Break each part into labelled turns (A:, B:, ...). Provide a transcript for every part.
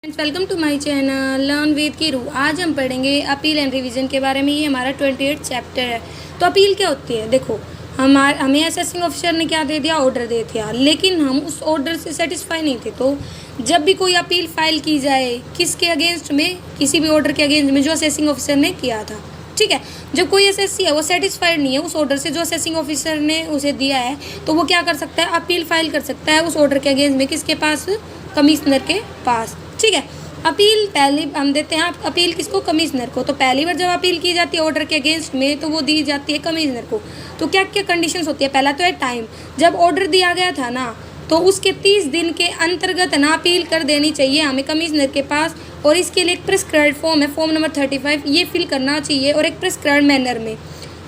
A: Welcome to my channel learn with Keeru. आज हम पढ़ेंगे अपील एंड रिवीजन के बारे में। ये हमारा 28 चैप्टर है। तो अपील क्या होती है? देखो, हमें असेसिंग ऑफिसर ने क्या दे दिया? ऑर्डर दे दिया, लेकिन हम उस ऑर्डर से सेटिस्फाई नहीं थे। तो जब भी कोई अपील फाइल की जाए किसके अगेंस्ट में, किसी भी ऑर्डर के अगेंस्ट में जो असेसिंग ऑफिसर ने किया था, ठीक है, जब कोई एसएससी है वो सेटिस्फाइड नहीं है उस ऑर्डर से जो असेसिंग ऑफिसर ने उसे दिया है, तो वो क्या कर सकता है? अपील फाइल कर सकता है उस ऑर्डर के अगेंस्ट में। किसके पास? कमिश्नर के पास, ठीक है। अपील पहले हम देते हैं अपील किसको? कमिश्नर को। तो पहली बार जब अपील की जाती है ऑर्डर के अगेंस्ट में तो वो दी जाती है कमिश्नर को। तो क्या क्या कंडीशंस होती है? पहला तो है टाइम। जब ऑर्डर दिया गया था ना तो उसके 30 दिन के अंतर्गत ना अपील कर देनी चाहिए हमें कमिश्नर के पास। और इसके लिए एक प्रिस्क्राइब्ड फॉर्म है, फॉर्म नंबर 35, ये फिल करना चाहिए और एक प्रिस्क्राइब्ड मैनर में।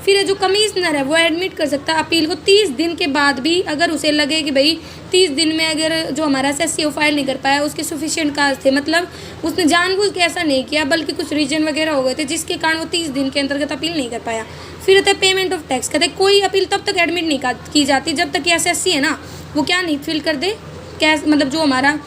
A: फिर जो कमिश्नर है वो एडमिट कर सकता है अपील को 30 दिन के बाद भी, अगर उसे लगे कि भाई 30 दिन में अगर जो हमारा एसएससी वो फाइल नहीं कर पाया, उसके सफिशिएंट काज थे, मतलब उसने जानबूझ के ऐसा नहीं किया बल्कि कुछ रीजन वगैरह हो गए थे जिसके कारण वो 30 दिन के अंतर्गत अपील नहीं कर पाया। फिर होता है पेमेंट ऑफ टैक्स। कहते हैं कोई अपील तब तक एडमिट नहीं की जाती जब तक एसएससी है ना वो क्या नहीं फिल कर दे, कैश मतलब जो हमारा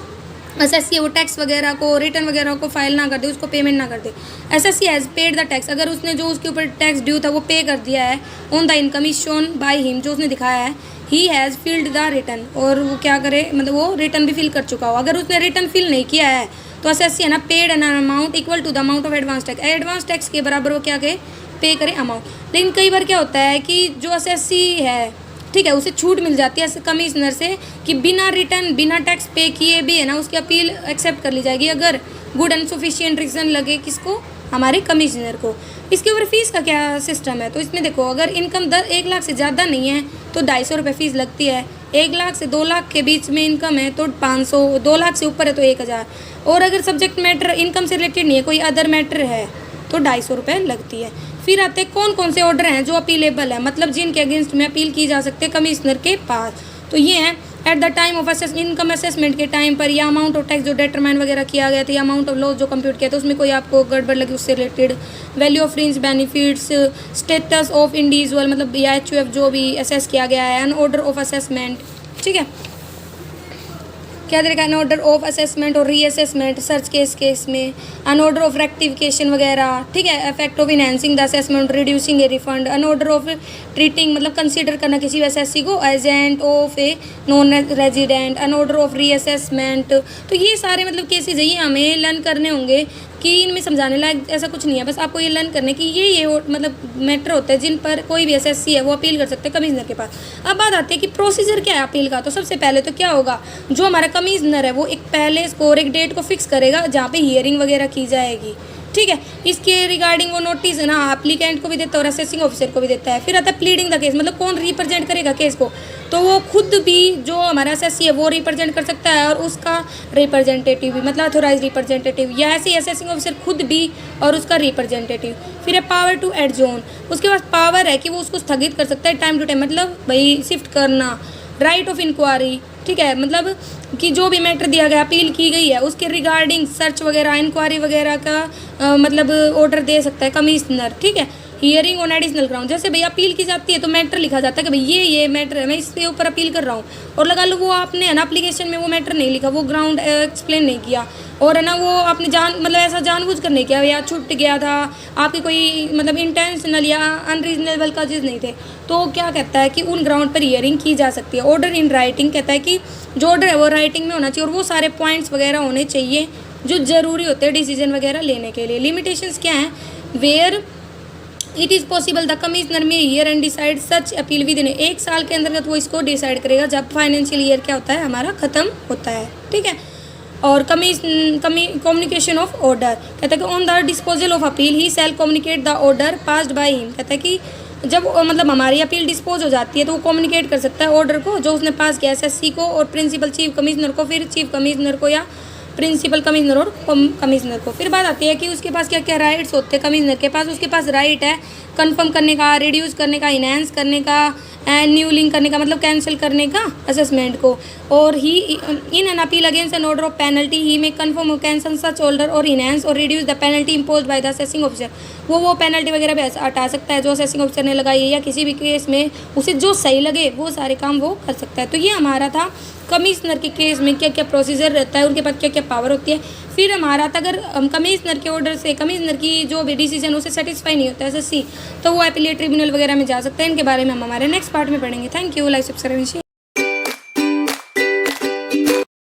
A: एसएससी है वो टैक्स वगैरह को, रिटर्न वगैरह को फाइल ना कर दे, उसको पेमेंट ना कर दे। SSC has paid the tax, अगर उसने जो उसके ऊपर टैक्स ड्यू था वो पे कर दिया है on the income is shown by him, जो उसने दिखाया है, he has filled the return, और वो क्या करे, मतलब वो रिटर्न भी फिल कर चुका हो। अगर उसने रिटर्न फिल नहीं किया है तो एसएससी है ना paid an amount equal to the amount of advance tax, advance tax के बराबर वो क्या करे, पे करे अमाउंट। लेकिन कई बार क्या होता है कि जो एसएससी है, ठीक है, उसे छूट मिल जाती है कमिश्नर से कि बिना रिटर्न बिना टैक्स पे किए भी है ना उसकी अपील एक्सेप्ट कर ली जाएगी अगर गुड एंड सफिशिएंट रीज़न लगे। किसको? हमारे कमिश्नर को। इसके ऊपर फीस का क्या सिस्टम है? तो इसमें देखो, अगर इनकम 1 लाख से ज़्यादा नहीं है तो 250 रुपये फ़ीस लगती है। 1 लाख से 2 लाख के बीच में इनकम है तो 500, 2 लाख से ऊपर है तो 1000, और अगर सब्जेक्ट मैटर इनकम से रिलेटेड नहीं है, कोई अदर मैटर है, तो 250 रुपये लगती है। फिर आते हैं कौन कौन से ऑर्डर हैं जो अपीलेबल है, मतलब जिनके अगेंस्ट में अपील की जा सकती है कमिश्नर के पास। तो ये हैं at the time of income assessment के टाइम पर, या अमाउंट ऑफ टैक्स जो डिटरमाइन वगैरह किया गया था, या अमाउंट ऑफ लॉस जो कंप्यूट किया था उसमें कोई आपको गड़बड़ लगी उससे related, value of fringe benefits, status of individual मतलब या HUF जो भी असेस किया गया है, एन ऑर्डर ऑफ असेसमेंट, ठीक है, क्या तरीका एन ऑर्डर ऑफ असेसमेंट और रीअसेसमेंट सर्च केस में, एन ऑर्डर ऑफ रेक्टिफिकेशन वगैरह, ठीक है, effect of enhancing the assessment, reducing a refund, an order of treating मतलब कंसीडर करना किसी एसएससी को agent of a non resident, an order of reassessment. तो ये सारे मतलब केसेज है, ये हमें लर्न करने होंगे कि इनमें समझाने लायक ऐसा कुछ नहीं है, बस आपको ये लर्न करने कि ये मतलब मैटर होते हैं जिन पर कोई भी एसएससी है वो अपील कर सकते हैं कमिश्नर के पास। अब बात आती है कि प्रोसीजर क्या है अपील का। तो सबसे पहले तो क्या होगा, जो हमारा कमिश्नर है वो एक पहले स्कोर एक डेट को फिक्स करेगा जहाँ पे हियरिंग वगैरह की जाएगी, ठीक है। इसके रिगार्डिंग वो नोटिस है ना एप्लीकेंट को भी देता है और असेसिंग ऑफिसर को भी देता है। फिर आता है प्लीडिंग द केस, मतलब कौन रिप्रेजेंट करेगा केस को, तो वो खुद भी जो हमारा एसएससी है वो रिप्रेजेंट कर सकता है और उसका रिप्रेजेंटेटिव भी, मतलब अथोराइज रिप्रेजेंटेटिव, या ऐसे असेसिंग ऑफिसर खुद भी और उसका रिप्रेजेंटेटिव। फिर है पावर टू एडजॉर्न, उसके पास पावर है कि वो उसको स्थगित कर सकता है टाइम टू टाइम, मतलब भाई शिफ्ट करना। राइट ऑफ इंक्वायरी, ठीक है, मतलब कि जो भी मैटर दिया गया अपील की गई है उसके रिगार्डिंग सर्च वगैरह इंक्वायरी वगैरह का मतलब ऑर्डर दे सकता है कमिश्नर, ठीक है। हियरिंग ऑन एडिशनल ग्राउंड, जैसे भाई अपील की जाती है तो मैटर लिखा जाता है कि भाई ये मैटर है, मैं इसके ऊपर अपील कर रहा हूँ, और लगा लो वो आपने है ना एप्लीकेशन में वो मैटर नहीं लिखा, वो ग्राउंड एक्सप्लेन नहीं किया, और है ना वो आपने मतलब ऐसा जानबूझ कर नहीं किया, या छूट गया था, आपकी कोई मतलब इंटेंशनल या अनरीजनेबल का चीज़ नहीं थे, तो क्या कहता है कि उन ग्राउंड पर हियरिंग की जा सकती है। ऑर्डर इन राइटिंग कहता है कि जो ऑर्डर है वो राइटिंग में होना चाहिए और वो सारे पॉइंट्स वगैरह होने चाहिए जो ज़रूरी होते हैं डिसीजन वगैरह लेने के लिए। लिमिटेशंस क्या हैं? Where it is possible the commissioner may year and decide such appeal within 1 साल के अंतर्गत वो इसको डिसाइड करेगा जब फाइनेंशियल ईयर क्या होता है हमारा ख़त्म होता है, ठीक है। और कम्युनिकेशन ऑफ ऑर्डर कहता है कि on the disposal of appeal he shall communicate the order passed by him, कहता है कि जब मतलब हमारी अपील डिस्पोज हो जाती है तो वो कम्युनिकेट कर सकता है ऑर्डर को जो उसने पास किया एसएससी को और प्रिंसिपल चीफ कमिश्नर को, फिर चीफ कमिश्नर को या प्रिंसिपल कमिश्नर और कमिश्नर को। फिर बात आती है कि उसके पास क्या क्या राइट्स होते हैं कमिश्नर के पास। उसके पास राइट है कंफर्म करने का, रिड्यूस करने का, इनहेंस करने का, एंड न्यू लिंक करने का मतलब कैंसिल करने का असेसमेंट को। और he in an appeal against an order of penalty he may confirm cancel such order और इनहेंस और reduce the penalty impose by the assessing officer. वो पेनल्टी वगैरह भी हटा सकता है जो असेसिंग ऑफिसर ने लगाई है, या किसी भी केस में उसे जो सही लगे वो सारे काम वो कर सकता है। तो ये हमारा था कमिश्नर के केस में क्या क्या प्रोसीजर रहता है, उनके पास क्या क्या पावर होती है। फिर हमारा अगर हम कमिश्नर के ऑर्डर से, कमिश्नर की जो भी डिसीजन उसे सेटिस्फाई नहीं होता है एसएससी, तो वो अपीलेट ट्रिब्यूनल वगैरह में जा सकते हैं। इनके बारे में हम हमारे नेक्स्ट पार्ट में पढ़ेंगे। Thank you, like subscribe share.